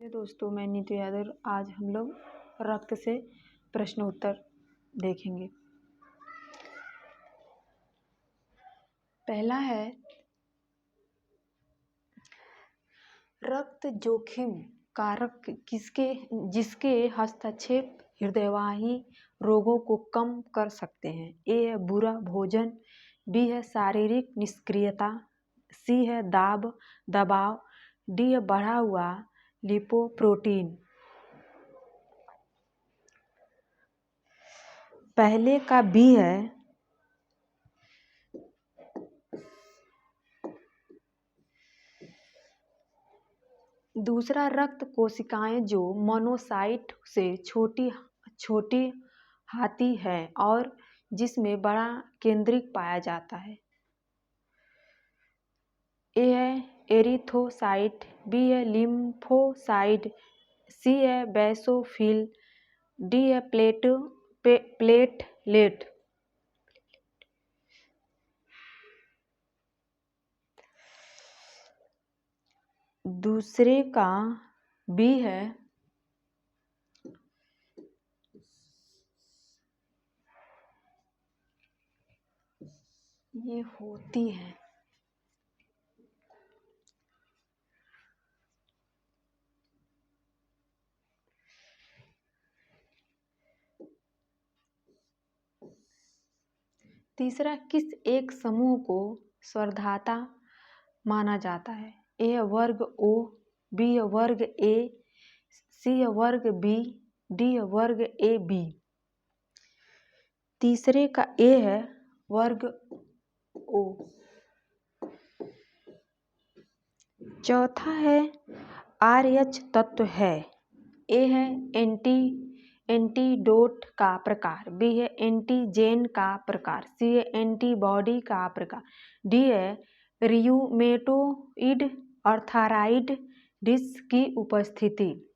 दोस्तों, मैं नीतू यादव। आज हम लोग रक्त से प्रश्न उत्तर देखेंगे। पहला है, रक्त जोखिम कारक जिसके हस्तक्षेप हृदयवाही रोगों को कम कर सकते हैं। ए है बुरा भोजन, बी है शारीरिक निष्क्रियता, सी है दबाव, डी है बढ़ा हुआ लिपोप्रोटीन। पहले का बी है, दूसरा रक्त कोशिकाएं जो मोनोसाइट से छोटी हाथी है और जिसमें बड़ा केंद्रिक पाया जाता है। ए है एरिथ्रोसाइट, बी है लिम्फोसाइट, सी है बेसोफिल, डी है प्लेटलेट। दूसरे का बी है, ये होती है। तीसरा, किस एक समूह को स्वर्धाता माना जाता है। ए वर्ग ओ, बी वर्ग ए, सी वर्ग बी, डी वर्ग ए बी। तीसरे का ए है वर्ग ओ। चौथा है RH तत्व है। ए है एंटीडोट का प्रकार, बी है एंटीजेन का प्रकार, सी है एंटीबॉडी का प्रकार, डी है रियूमेटोइड आर्थराइटिस की उपस्थिति।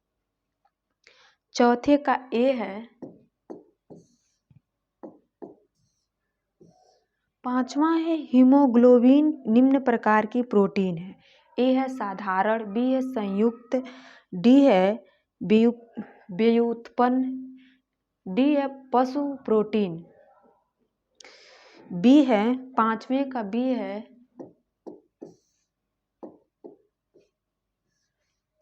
चौथे का ए है। पांचवा है हीमोग्लोबिन निम्न प्रकार की प्रोटीन है। ए है साधारण, बी है संयुक्त, डी है व्युत्पन्न, डी है पशु प्रोटीन। बी है, पांचवें का बी है।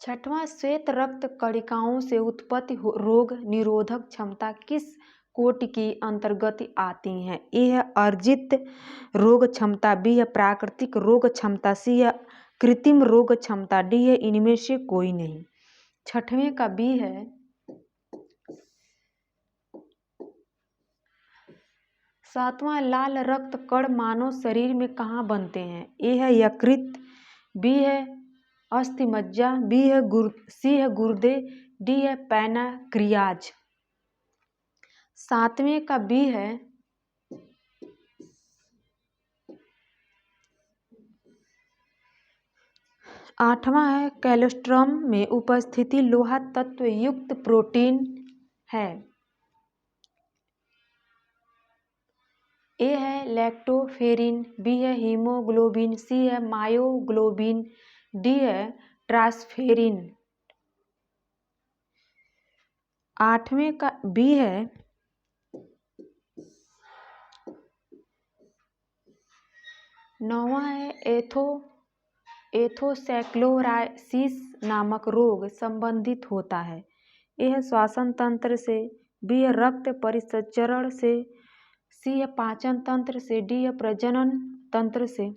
छठवां, श्वेत रक्त कणिकाओं से उत्पत्ति रोग निरोधक क्षमता किस कोटि की अंतर्गत आती हैं। ए है अर्जित रोग क्षमता, बी है प्राकृतिक रोग क्षमता, सी है कृत्रिम रोग क्षमता, डी है इनमें से कोई नहीं। छठवें का बी है। सातवां, लाल रक्त कण मानव शरीर में कहाँ बनते हैं। ए है यकृत, बी है अस्थि मज्जा, सी है गुर्दे, डी है पैनक्रियाज। सातवें का बी है। आठवां है कोलेस्ट्रॉम में उपस्थिति लोहा तत्व युक्त प्रोटीन है। ए है लैक्टोफेरिन, बी है हीमोग्लोबिन, सी है मायोग्लोबिन, डी है ट्रांसफेरिन। आठवें का बी है। नौवां है एथोसेक्लोराइसिस नामक रोग संबंधित होता है। ए है श्वसन तंत्र से, बी है रक्त परिसंचरण से, सी है पाचन तंत्र से, डी है प्रजनन तंत्र से।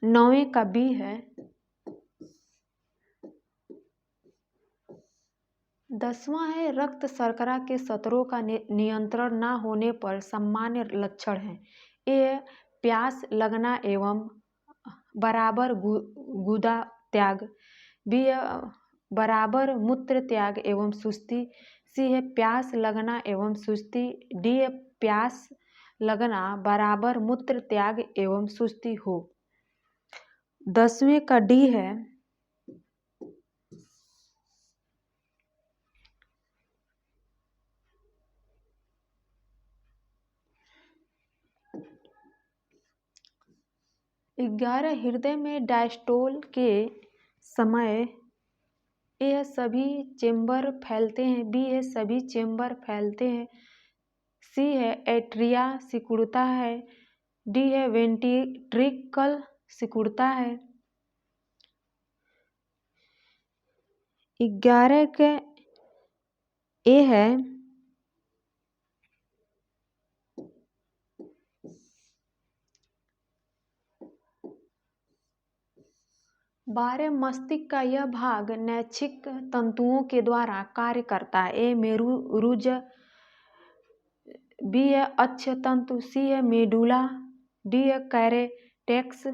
नौवें का बी है। 10वां है रक्त शर्करा के स्तरों का नियंत्रण न होने पर सामान्य लक्षण है। ए प्यास लगना एवं बराबर गुदा त्याग, बी बराबर मूत्र त्याग एवं सुस्ती, सी है प्यास लगना एवं सुस्ती, डी है प्यास लगना बराबर मूत्र त्याग एवं सुस्ती हो। 10वें का डी है। 11 हृदय में डायस्टोल के समय ए है सभी चेम्बर फैलते हैं, बी है सभी चेम्बर फैलते हैं, सी है एट्रिया सिकुड़ता है, डी है वेंट्रिकल सिकुड़ता है। 11 के ए है बारह मस्तिष्क का यह भाग नैच्छिक तंतुओं के द्वारा कार्य करता है। ए मेरुरुज, बी है अक्ष तंतु, सी है मेडुला, डी है कैरेटेक्स।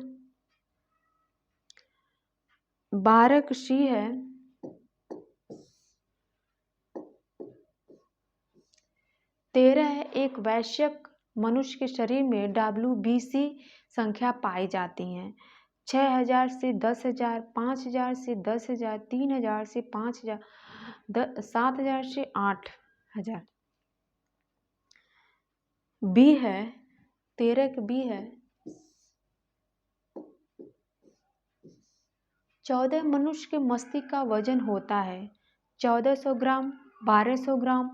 12 सी है 13 है एक वयस्क मनुष्य के शरीर में WBC संख्या पाई जाती हैं। 6000 से 10,000, 5000 से 10,000, 3000 से 5000, 7000 से 8000। बी है 13 के बी है 14 मनुष्य के मस्तिष्क का वजन होता है 1400 ग्राम, 1200 ग्राम,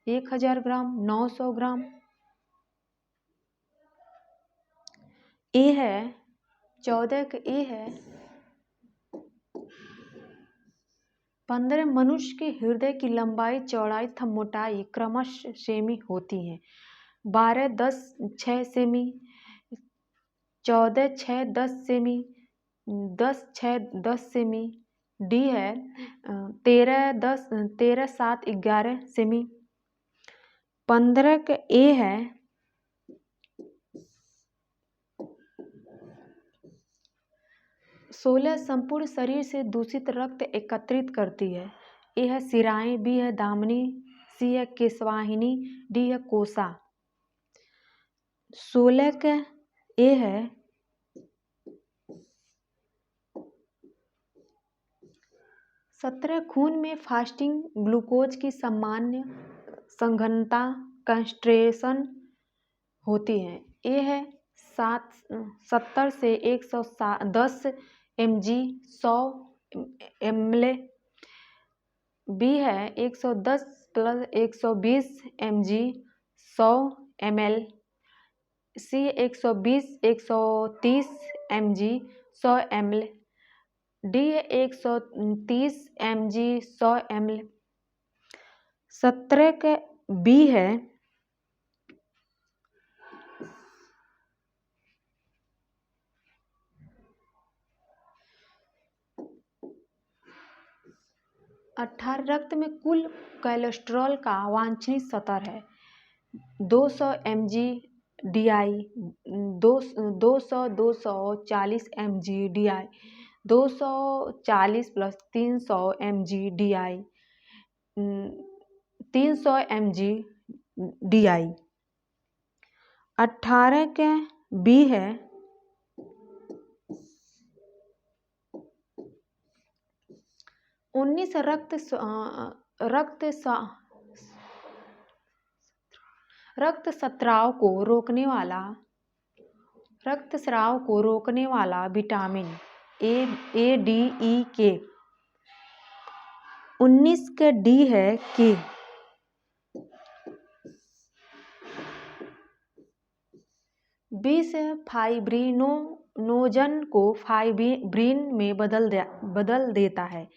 1000 ग्राम, 900 ग्राम। ए है 14 के ए है 15 मनुष्य के हृदय की लंबाई, चौड़ाई तथा मोटाई क्रमशः सेमी होती है। 12 10 6 सेमी, 14 6 10 सेमी, 10 6 10 सेमी। डी है 13 7 11 सेमी। 15 का ए है 16 संपूर्ण शरीर से दूषित रक्त एकत्रित करती है। ए है सिराएं, बी है दामनी, सी है केशवाहिनी, डी है कोसा। 16 का ए है 17 खून में फास्टिंग ग्लूकोज की सामान्य संघनता कंसंट्रेशन होती है। ए है 70 से 110 mg 100 ml। बी है 110 प्लस 120 mg 100 ml। सी 120 130 mg 100 ml। D 130 mg 100 ml। 17 का बी है 18 रक्त में कुल कोलेस्ट्रॉल का वांछनीय स्तर है 200 mg DI, 240 mg DI, 240 plus 300 mg DI, 300 mg DI। 18 के बी है 19 रक्तस्राव को रोकने वाला विटामिन ए डी ई के। 19 का डी है के। 20 फाइब्रिनोजन को फाइब्रिन में बदल देता है।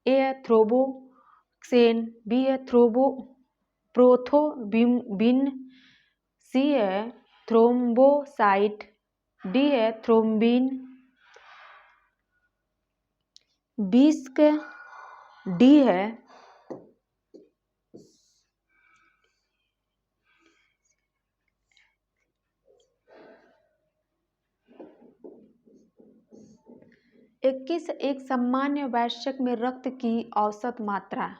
ए है थ्रोम्बोक्सेन, बी है प्रोथ्रोम्बिन, सी है थ्रोम्बोसाइट, डी है थ्रोम्बिन। 20 का डी है 21 एक सामान्य वयस्क में रक्त की औसत मात्रा।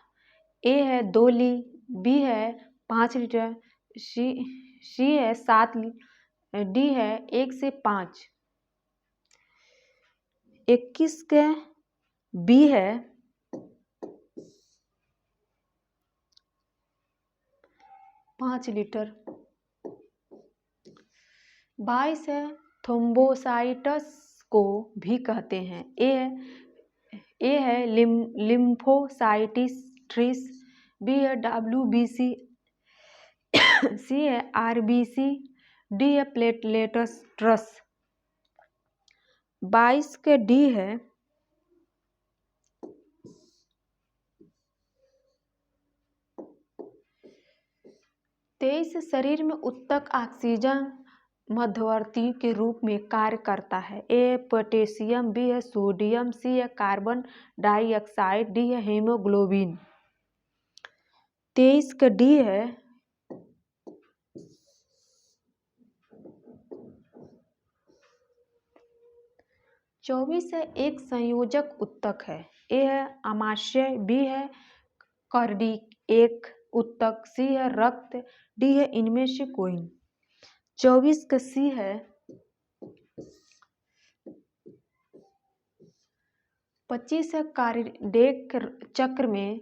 ए है 2 ली, बी है 5 लीटर, सी है 7 ली, डी है 1 से 5। 21 के बी है 5 लीटर। 22 है थ्रोम्बोसाइट्स को भी कहते हैं। ए ए है लिम्फोसाइटिस, बी है WBC, सी है RBC, डी है प्लेटलेट्स ट्रस। 22 के डी है तेईस शरीर में उत्तक ऑक्सीजन मध्यवर्ती के रूप में कार्य करता है। ए पोटेशियम, बी है सोडियम, सी है कार्बन डाइऑक्साइड, डी है हीमोग्लोबिन। 23 का डी है चौबीस है एक संयोजक उत्तक है। ए है आमाशय, बी है कार्डियक उत्तक, सी है रक्त, डी है इनमें से कोई। 24 का सी है 25 है कार्डियक चक्र में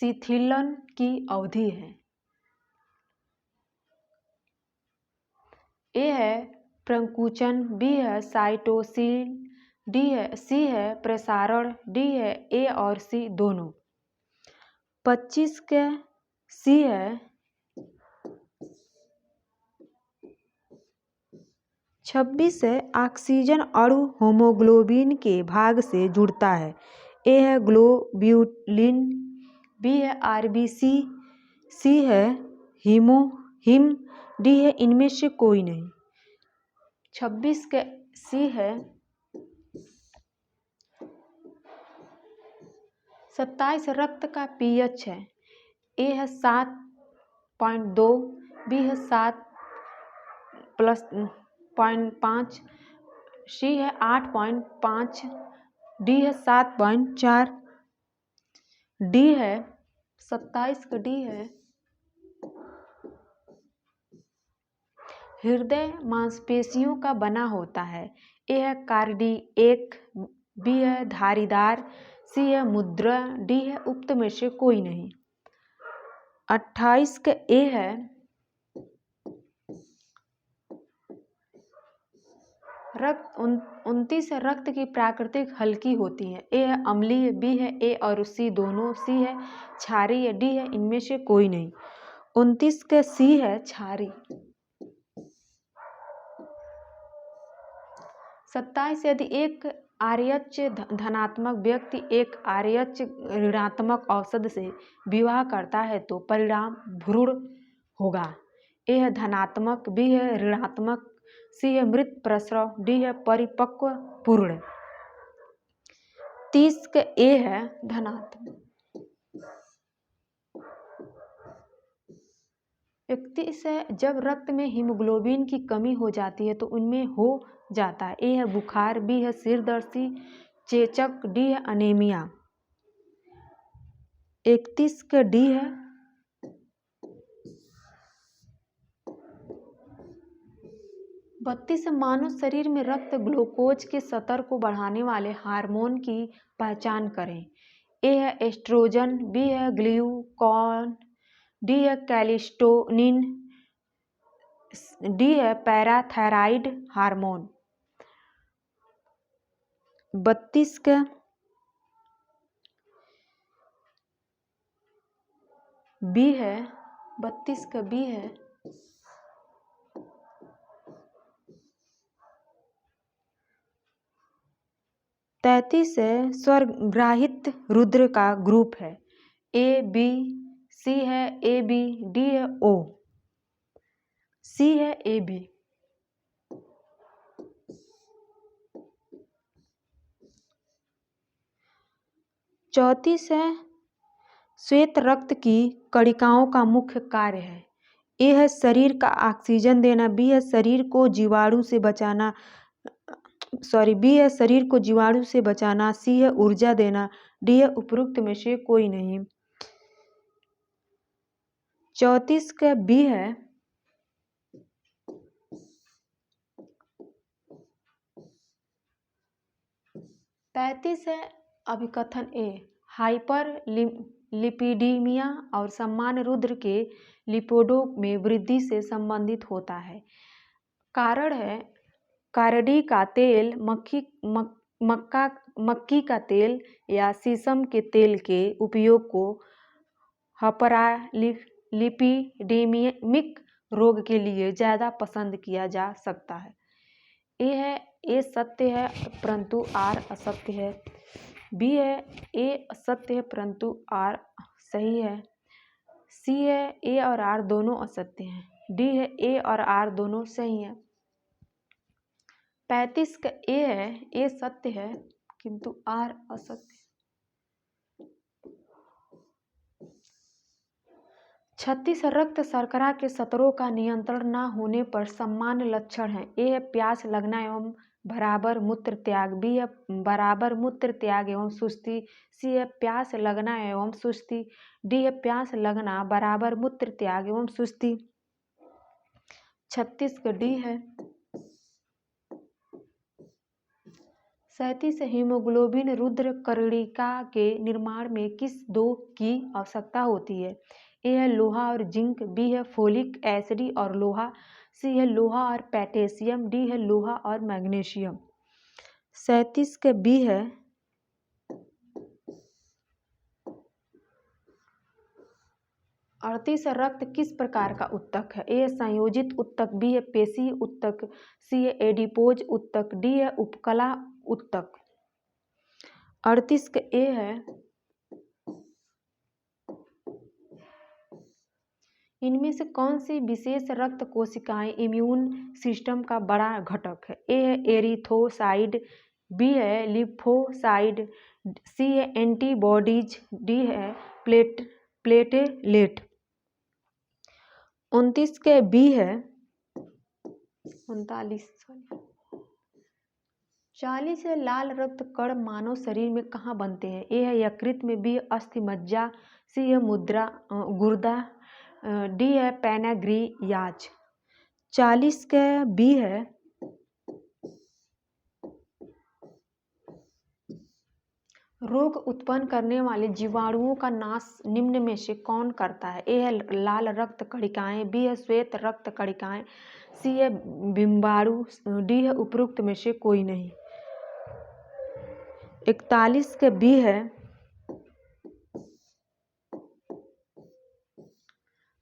शिथिलन की अवधि है। ए है प्रकुंचन, बी है साइटोसिन, सी है प्रसारण, डी है ए और सी दोनों। 25 के सी है 26 है ऑक्सीजन अणु हीमोग्लोबिन के भाग से जुड़ता है। ए है ग्लोब्यूलिन, बी है RBC, सी है हिम, डी है इनमें से कोई नहीं। 26 के सी है 27 रक्त का pH है। ए है 7.2, बी है 7+5, सी है 8.5, डी है 7.4। डी है 27 का डी है हृदय मांसपेशियों का बना होता है। ए है कार्डियक, बी है धारीदार, सी है मुद्रा, डी है उक्त में से कोई नहीं। 28 का ए है रक्त 29 रक्त की प्राकृतिक हल्की होती है। ए है अम्लीय, बी है ए और सी दोनों, सी है क्षारीय, डी है इनमें से कोई नहीं। 29 का सी है क्षारीय। 27 यदि एक RH धनात्मक व्यक्ति एक RH ऋणात्मक औषध से विवाह करता है तो परिणाम भ्रूण होगा। ए है धनात्मक, बी है ऋणात्मक, सी है मृत प्रसव, डी है परिपक्व पूर्ण। 30 का ए है धनात्मक। 31 है जब रक्त में हीमोग्लोबिन की कमी हो जाती है तो उनमें हो जाता है। ए है बुखार, बी है सिरदर्द, सी चेचक, डी है अनीमिया। 31 का डी है 32 मानव शरीर में रक्त ग्लूकोज के स्तर को बढ़ाने वाले हार्मोन की पहचान करें। ए है एस्ट्रोजन, बी है ग्लूकागॉन, डी है कैल्शिटोनिन, डी है पैराथायराइड हार्मोन। 32 का बी है 32 का बी है तैतीस है स्वर्गग्राहित रुद्र का ग्रुप है। ए बी, सी है ए बी, डी है ओ, सी है ए बी। 34 है श्वेत रक्त की कणिकाओं का मुख्य कार्य है। ए है शरीर का ऑक्सीजन देना, बी है शरीर को जीवाणु से बचाना, बी है शरीर को जीवाणु से बचाना, सी है ऊर्जा देना, डी है उपरोक्त में से कोई नहीं। 34 का बी है 35 है अभिकथन ए हाइपर लिपिडीमिया और सामान्य रुद्र के लिपिडों में वृद्धि से संबंधित होता है। कारण है कारडी का तेल मक्की का तेल या शीशम के तेल के उपयोग को हाइपरलिपिडेमिक रोग के लिए ज़्यादा पसंद किया जा सकता है। ए सत्य है परंतु आर असत्य है। बी है ए सत्य है परंतु आर सही है। सी है ए और आर दोनों असत्य हैं। डी है ए और आर दोनों सही हैं। 35 का ए है ए सत्य है किंतु आर असत्य। 36 रक्त शर्करा के स्तरों का नियंत्रण न होने पर सामान्य लक्षण हैं। ए है प्यास लगना एवं बराबर मूत्र त्याग। बी है बराबर मूत्र त्याग एवं सुस्ती। सी है प्यास लगना एवं सुस्ती। डी है प्यास लगना बराबर मूत्र त्याग एवं सुस्ती। 36 का डी है। 37 हीमोग्लोबिन रुद्र कर्णिका के निर्माण में किस दो की आवश्यकता होती है। ए है लोहा और जिंक। बी है फोलिक एसिड और लोहा। सी है लोहा और पोटेशियम। डी है लोहा और मैग्नीशियम। 37 का बी है। 38 रक्त किस प्रकार का उत्तक है। ए है संयोजित उत्तक। बी है पेशी उत्तक। सी है एडिपोज उत्तक। डी है उपकला उत्तक। 38 का ए है। इनमें से कौन सी विशेष रक्त कोशिकाएं इम्यून सिस्टम का बड़ा घटक है। ए है एरिथ्रोसाइड। बी है लिम्फोसाइड। सी है एंटीबॉडीज। डी है प्लेटलेट। 29 के बी है। 39 40 लाल रक्त कण मानव शरीर में कहाँ बनते हैं। ए है यकृत में। बी है अस्थि मज्जा। सी है गुर्दा। डी है पैनाग्रियाज। 40 का बी है। रोग उत्पन्न करने वाले जीवाणुओं का नाश निम्न में से कौन करता है। ए है लाल रक्त कणिकाएं। बी है श्वेत रक्त कणिकाएं। सी है बिम्बाणु। डी है उपरोक्त में से कोई नहीं। 41 के बी है।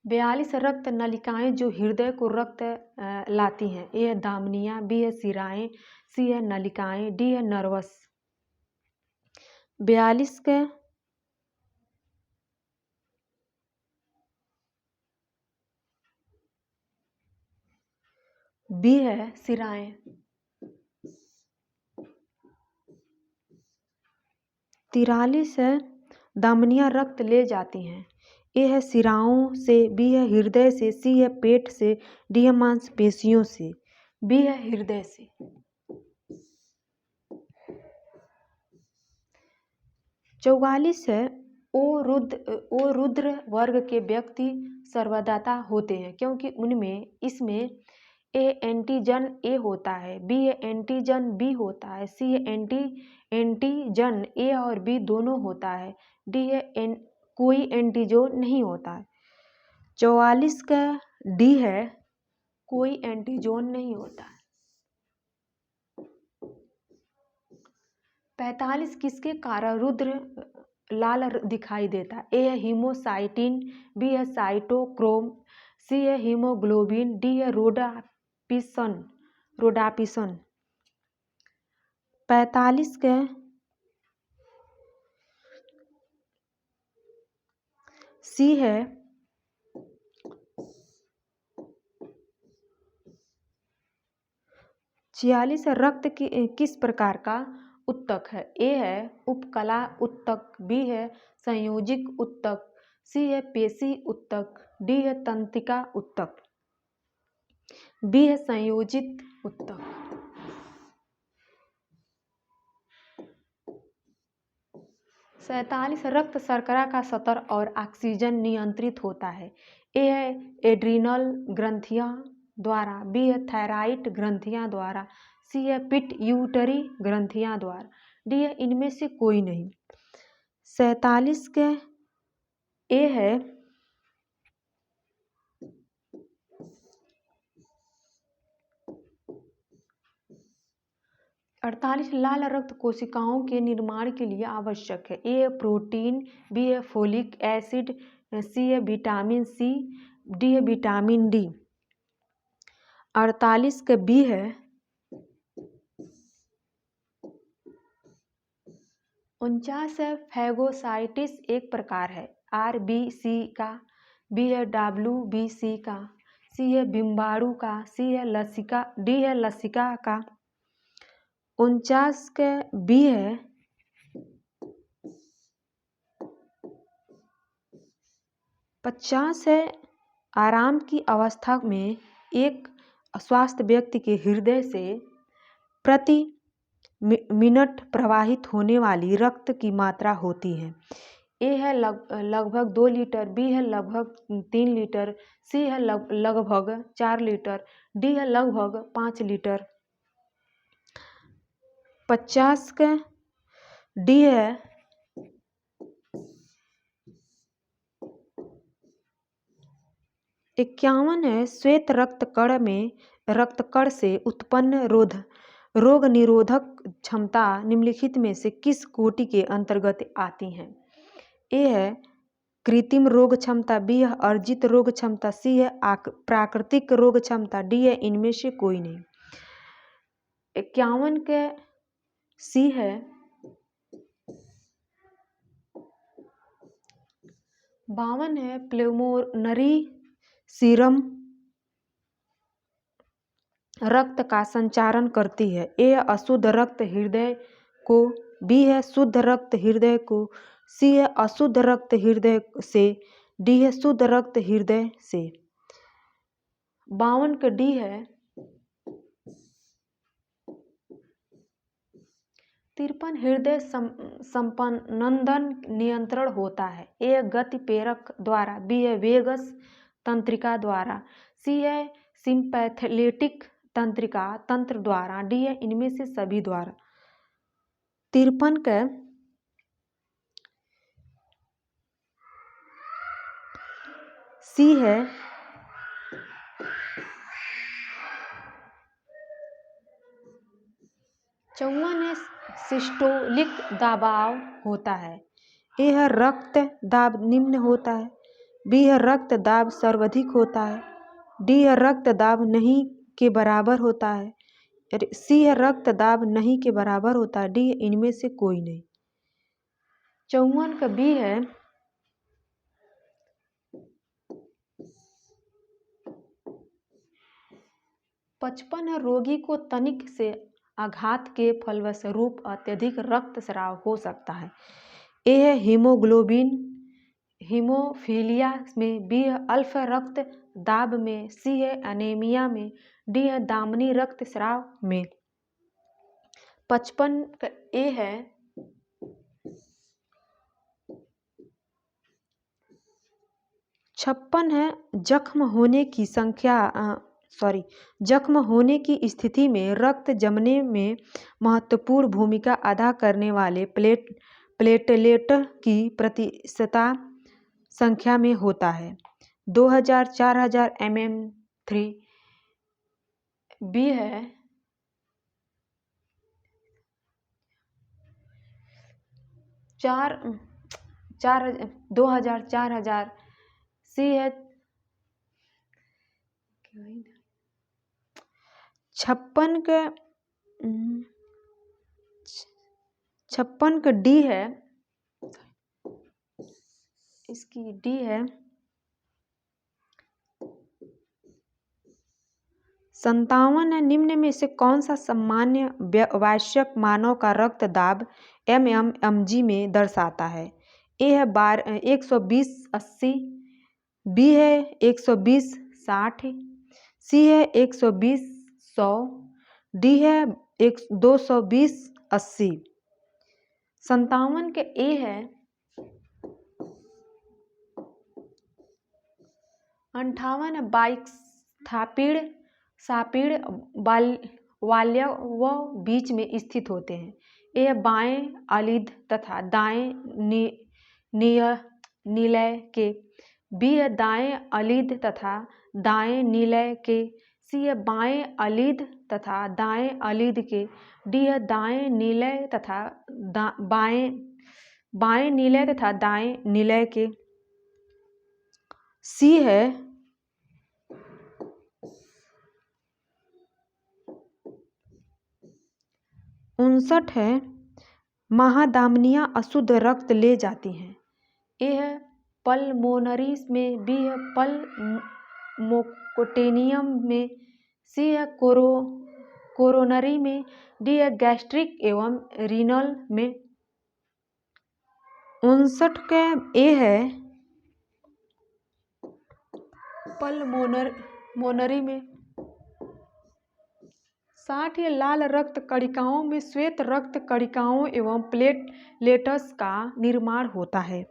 42 रक्त नलिकाएं जो हृदय को रक्त लाती हैं। ए है धमनियां। बी है शिराएं। सी है नलिकाएं। डी है नर्वस। 42 के बी है शिराएं। 43 है धमनियां रक्त ले जाती हैं। ए है शिराओं से। बी है हृदय से। सी है पेट से। डी है मांसपेशियों से। बी है हृदय से। 44 है ओ रुद्र वर्ग के व्यक्ति सर्वदाता होते हैं क्योंकि इसमें ए एंटीजन ए होता है। बी है एंटीजन बी होता है। सी है एंटीजन ए और बी दोनों होता है। डी है कोई एंटीजन नहीं होता है। 44 का डी है कोई एंटीजन नहीं होता है। 45 किसके कारण रुद्र लाल दिखाई देता है। ए है हीमोसाइटिन। बी है साइटोक्रोम। सी है हीमोग्लोबिन। डी है रोडापिसन। 45 के सी है। 46 रक्त किस प्रकार का उत्तक है। ए है उपकला उत्तक। बी है संयोजिक उत्तक। सी है पेशी उत्तक। डी है तंत्रिका उत्तक। बी है संयोजित उत्तक। 47 रक्त शर्करा का स्तर और ऑक्सीजन नियंत्रित होता है। ए है एड्रिनल ग्रंथियां द्वारा। बी है थायराइड ग्रंथियां द्वारा। सी है पिट्यूटरी ग्रंथियां द्वारा। डी है इनमें से कोई नहीं। 47 के ए है। 48 लाल रक्त कोशिकाओं के निर्माण के लिए आवश्यक है। ए है प्रोटीन, बी है फोलिक एसिड, सी है विटामिन सी, डी है विटामिन डी। 48 के बी है 49 है फैगोसाइटिस एक प्रकार है। आर बी सी का, बी है डब्ल्यू बी सी का, सी है बिम्बाणु का, सी है लसिका, डी है लसिका का। 49 के बी है 50 है आराम की अवस्था में एक स्वस्थ व्यक्ति के हृदय से प्रति मिनट प्रवाहित होने वाली रक्त की मात्रा होती है। ए है लगभग 2 लीटर, बी है लगभग 3 लीटर, सी है लगभग 4 लीटर, डी है लगभग 5 लीटर। 50 का डी है 51 है श्वेत रक्तकण में रक्तकण से उत्पन्न रोग निरोधक क्षमता निम्नलिखित में से किस कोटि के अंतर्गत आती हैं? ए है कृत्रिम रोग क्षमता, बी है अर्जित रोग क्षमता, सी है प्राकृतिक रोग क्षमता, डी है इनमें से कोई नहीं। 51 के सी है 52 है प्लूमोनरी सीरम रक्त का संचारण करती है। ए अशुद्ध रक्त हृदय को, बी है शुद्ध रक्त हृदय को, सी है अशुद्ध रक्त हृदय से, डी है शुद्ध रक्त हृदय से। 52 का डी है 53 हृदय संपनन नियंत्रण होता है। ए गति प्रेरक द्वारा, बी है वेगस तंत्रिका द्वारा, सी है सिंपैथेटिक तंत्रिका तंत्र द्वारा, डी है इनमें से सभी द्वारा। 53 का सी है 54 है सिस्टोलिक दबाव होता है। ए है रक्त दाब निम्न होता है, बी है रक्त दाब सर्वाधिक होता है, डी है रक्त दाब नहीं के बराबर होता है, सी है रक्त दाब नहीं के बराबर होता है, डी इनमें से कोई नहीं। 54 का बी है 55 है रोगी को तनिक से आघात के फलस्वरूप अत्यधिक रक्तस्राव हो सकता है। ए है हीमोग्लोबिन हीमोफीलिया में, बी है अल्फा रक्त दाब में, सी है एनीमिया में, डी है दामिनी रक्तस्राव में। 55 का ए है 56 है जख्म होने की स्थिति में रक्त जमने में महत्वपूर्ण भूमिका अदा करने वाले प्लेटलेट की प्रतिशतता संख्या में होता है। 2000-4000 mm3, बी है 2000-4000, सी है 56 का डी है, इसकी डी है 57 है। निम्न में से कौन सा सामान्य वयस्क मानव का रक्त दाब mmHg में दर्शाता है? ए है 120/80, बी है 120/60, सी है 120/100, डी है 220/80। 57 के ए है 58 बाइक सापीड़ वाल्य व बीच में स्थित होते हैं। ए बाएं अलिंद तथा दाएं निलय के, बी है दाएं अलिंद तथा दाएं निलय के, सी है बाएं अलिद तथा दाएं अलिद के। डी है दाएं निलय तथा बाएं निलय तथा दाएं निलय के। सी है 59 है महाधमनियां अशुद्ध रक्त ले जाती हैं। ए है पल्मोनरी में। बी है पल्मोकोटेनियम में। सी है कोरोनरी में। डी है गैस्ट्रिक एवं रीनल में। 59 का ए है पल्मोनरी में। 60 है लाल रक्त कणिकाओं में श्वेत रक्त कणिकाओं एवं प्लेटलेट्स का निर्माण होता है।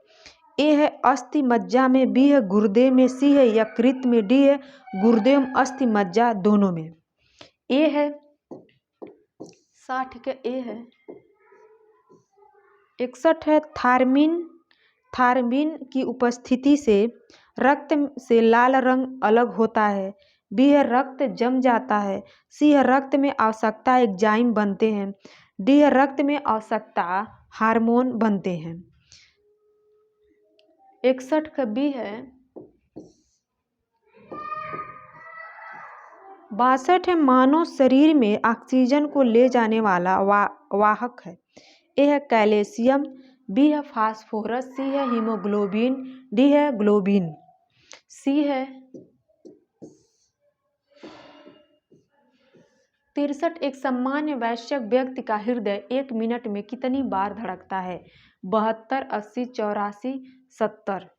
ए है अस्थि मज्जा में। बी है गुर्दे में। सी है यकृत में। डी है गुर्दे एवं अस्थि मज्जा दोनों में। ए है 60 का ए है 61 है थायमिन की उपस्थिति से रक्त से लाल रंग अलग होता है। बी है रक्त जम जाता है। सी है रक्त में आवश्यकता एंजाइम बनते हैं। डी है रक्त में आवश्यकता हार्मोन बनते हैं। 61 का बी है 62 है मानव शरीर में ऑक्सीजन को ले जाने वाला वाहक है। ए है कैल्शियम। बी है फास्फोरस। सी है हीमोग्लोबिन। डी है ग्लोबिन। सी है 63 एक सामान्य वयस्क व्यक्ति का हृदय 1 मिनट में कितनी बार धड़कता है? 72, 80, 84, 70।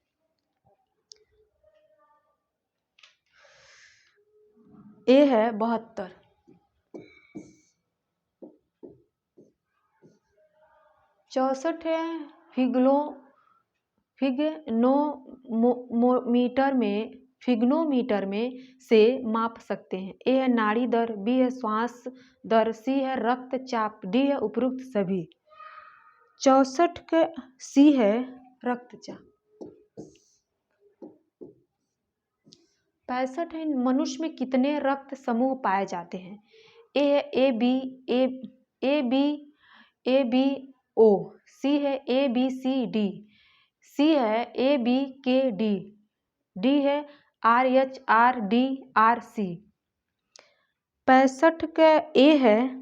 ए है 72। 64 है फिग्नोमीटर में से माप सकते हैं। ए है नाड़ी दर। बी है श्वास दर। सी है रक्तचाप। डी है उपरोक्त सभी। 64 के सी है रक्तचाप। 65 है मनुष्य में कितने रक्त समूह पाए जाते हैं? ए है ए बी ओ। सी है A B C D. C है A B K D. D है R H R D R C. 65 का ए है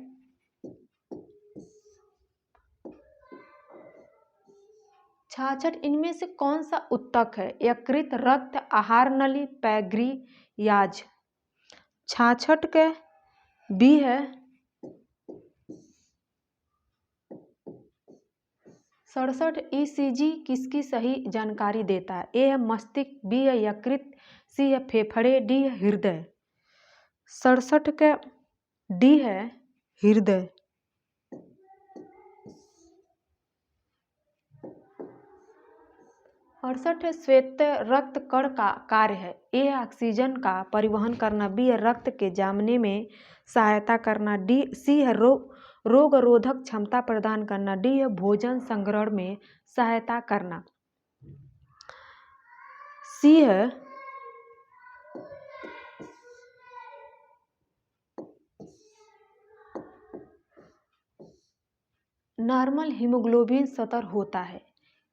66 इनमें से कौन सा उत्तक है? यकृत, रक्त, आहार नली, पैंक्रियाज। 66 का बी है 67 ईसीजी किसकी सही जानकारी देता है? ए है मस्तिष्क। बी है यकृत। सी है फेफड़े। डी है हृदय। 67 का डी है हृदय। 68 श्वेत रक्त कण का कार्य है। ए है ऑक्सीजन का परिवहन करना। बी है रक्त के जमने में सहायता करना। डी सी है रोग रोधक क्षमता प्रदान करना। डी है भोजन संग्रहण में सहायता करना। सी है नॉर्मल हीमोग्लोबिन स्तर होता है।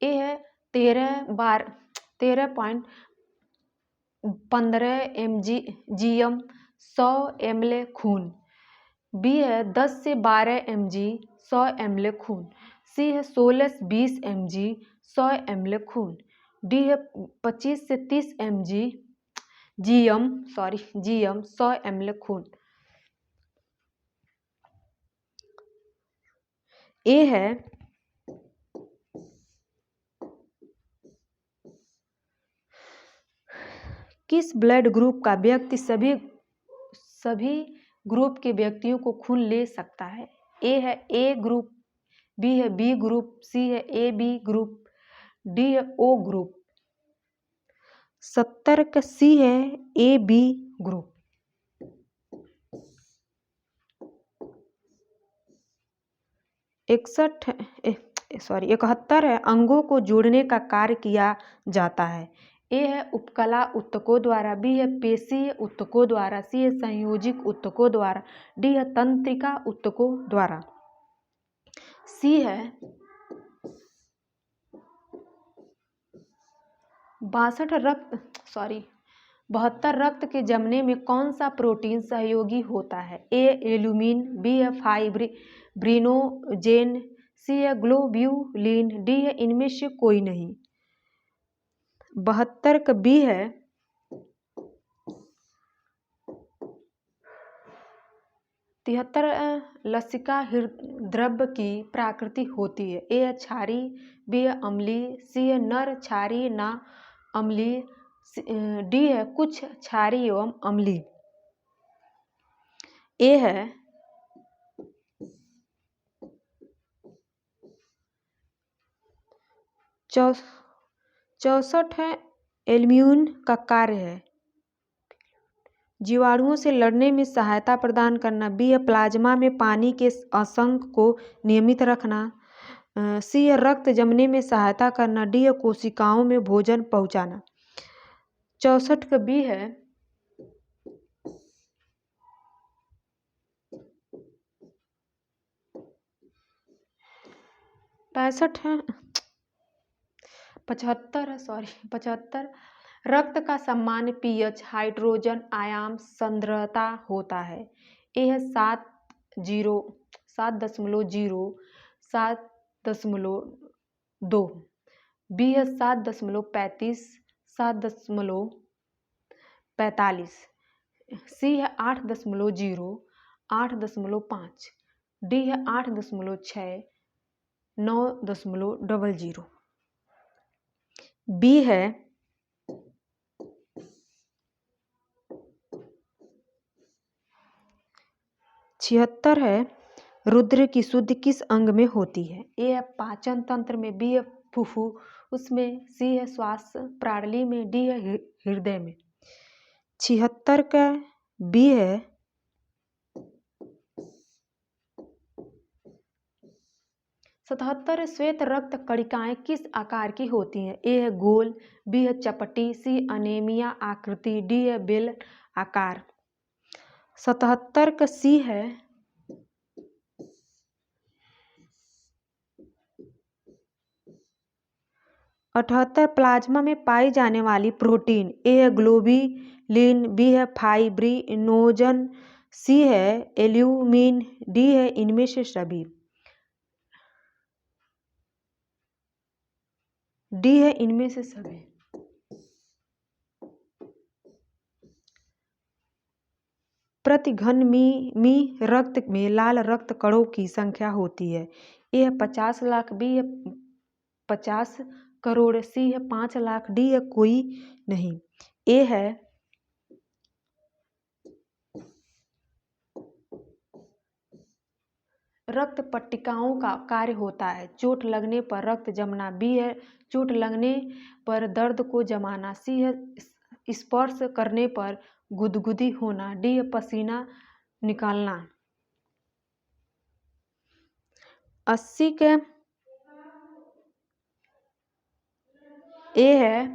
ए है 13.15 mg/g 100 ml खून। बी है 10 से 12 mg 100 ml खून। सी है 16 से 20 mg 100 ml खून। डी है 25 से 30 mg gm 100 ml खून। ए है किस ब्लड ग्रुप का व्यक्ति सभी ग्रुप के व्यक्तियों को खून ले सकता है? ए है ए ग्रुप। बी है बी ग्रुप। सी है ए बी ग्रुप। डी है ओ ग्रुप। 70 का सी है ए बी ग्रुप। 71 है अंगों को जोड़ने का कार्य किया जाता है। ए है उपकला ऊतकों द्वारा, बी है पेशीय ऊतकों द्वारा, सी है संयोजिक ऊतकों द्वारा, डी है तंत्रिका ऊतकों द्वारा। सी है 72 रक्त के जमने में कौन सा प्रोटीन सहयोगी होता है? ए एल्यूमिन, बी है फाइब्रिनोजेन, सी है ग्लोब्यूलिन, डी है इनमें से कोई नहीं। 72 का बी है तिहत्तर लसिका द्रव्य की प्रकृति होती है। ए है क्षारी, बी है अम्लीय, सी है नर क्षारी ना अम्लीय, डी है कुछ क्षारी एवं अम्लीय। ए है 64 है एल्यूमिन का कार्य है जीवाणुओं से लड़ने में सहायता प्रदान करना, बी है प्लाज्मा में पानी के अंशांक को नियमित रखना, सी है रक्त जमने में सहायता करना, डी है कोशिकाओं में भोजन पहुंचाना। 64 का बी है 65 है 75 रक्त का सामान्य पीएच हाइड्रोजन आयन सांद्रता होता है। ए है 7.0 7.2, बी है 7.35 7.45, सी है 8.0 8.5, डी है 8.6 9.00, बी है 76 है रुद्र की शुद्धि किस अंग में होती है? ए है पाचन तंत्र में, बी है फुफ्फुस में, सी है श्वास प्रणाली में, डी है हृदय में। 76 का बी है 77 श्वेत रक्त कणिकाएं किस आकार की होती हैं? ए है गोल, बी है चपटी, सी अनेमिया आकृति, डी है बेल आकार। 77 का सी है 78 प्लाज्मा में पाई जाने वाली प्रोटीन। ए है ग्लोब्यूलिन, बी है फाइब्रिनोजन, सी है एल्यूमिन, डी है इनमें से सभी। डी है इनमें से सभी। प्रति घन मी रक्त में लाल रक्त कणों की संख्या होती है। ए है 50 लाख, बी है 50 करोड़, सी है 5 लाख, डी है कोई नहीं। ए है रक्त पट्टिकाओं का कार्य होता है चोट लगने पर रक्त जमना, बी है चोट लगने पर दर्द को जमाना, सी है स्पर्श करने पर गुदगुदी होना, डी है पसीना निकालना। 80 के ए है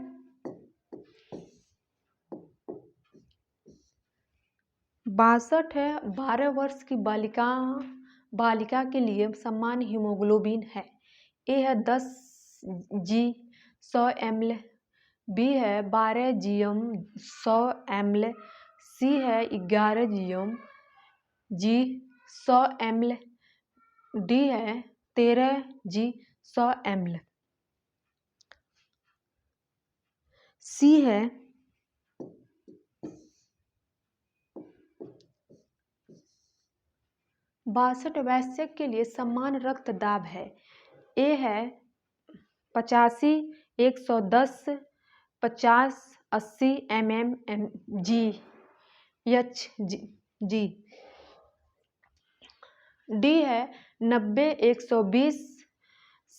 62 है 12 वर्ष की बालिका के लिए सामान्य हीमोग्लोबिन है। ए है 10 जी 100 ml, बी है 12 GM 100 ml, सी है 11 जी 100 ml, डी है 13 जी 100 ml। सी है 62 वयस्क के लिए समान रक्त दाब है। ए है 85 110 50 80 mmHg, डी है 90 120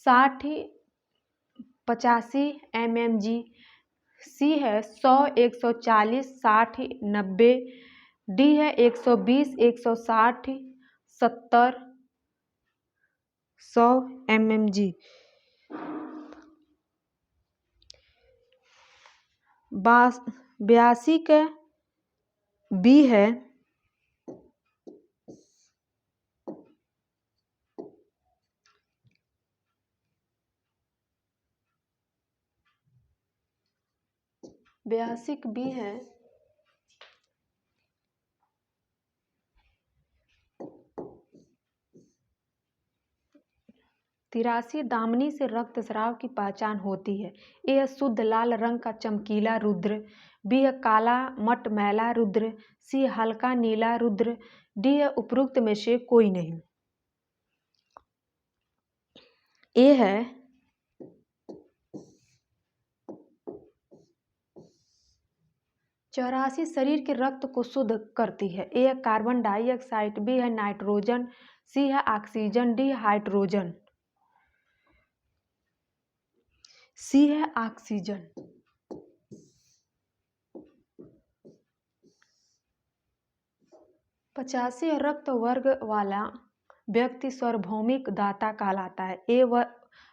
60 85 mmHg, सी है 100 140 60 90, डी है 120 160 70 100 mmHg। 82 का बी है 82 का बी है 83 दामिनी से रक्तस्राव की पहचान होती है। ए है शुद्ध लाल रंग का चमकीला रुद्र, बी है काला मटमैला रुद्र, सी हल्का नीला रुद्र, डी है उपरोक्त में से कोई नहीं। ए है चौरासी शरीर के रक्त को शुद्ध करती है। ए है कार्बन डाइऑक्साइड, बी है नाइट्रोजन, सी है ऑक्सीजन, डी हाइड्रोजन। सी है ऑक्सीजन। 85 रक्त वर्ग वाला व्यक्ति सार्वभौमिक दाता कहलाता है। ए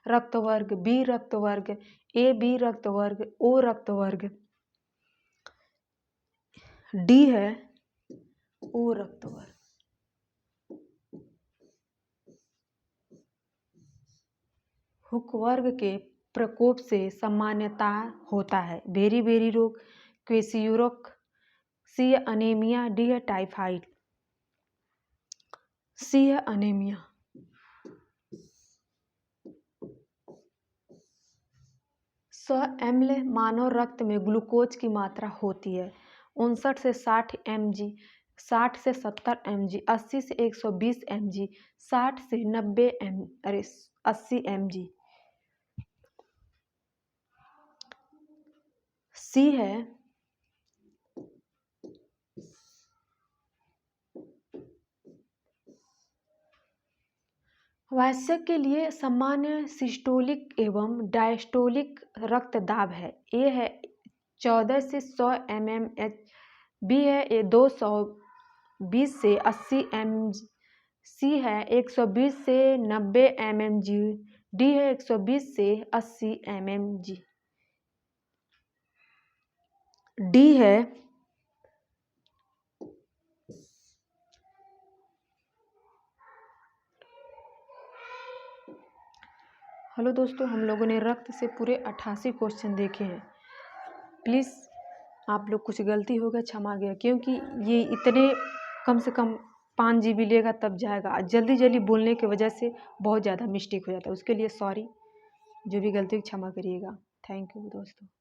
रक्त वर्ग, बी रक्त वर्ग, ए बी रक्त वर्ग, ओ रक्त वर्ग, डी है ओ रक्त वर्ग। हुक वर्ग के प्रकोप से सामान्यता होता है। बेरी बेरी रोग, क्वेसियुरोक, सी है अनीमिया, डी है टाइफाइड। सी है अनीमिया। एमएल मानव रक्त में ग्लूकोज की मात्रा होती है 59 से 60 mg, 60 से 70 mg, 80 से 120 mg, 60 से 90 80 mg। सी है वयस्क के लिए सामान्य सिस्टोलिक एवं डायस्टोलिक रक्तदाब है। ए है 14 से 100 mmHg, बी है 220 से 80 mg, सी है 120 से 90 mmHg, डी है 120 से 80 mmHg। डी है हेलो दोस्तों, हम लोगों ने रक्त से पूरे 88 क्वेश्चन देखे हैं। प्लीज़ आप लोग कुछ गलती हो गया क्षमा गया, क्योंकि ये इतने कम से कम 5 GB लेगा तब जाएगा। जल्दी जल्दी बोलने की वजह से बहुत ज़्यादा मिस्टेक हो जाता है, उसके लिए सॉरी। जो भी गलती क्षमा करिएगा। थैंक यू दोस्तों।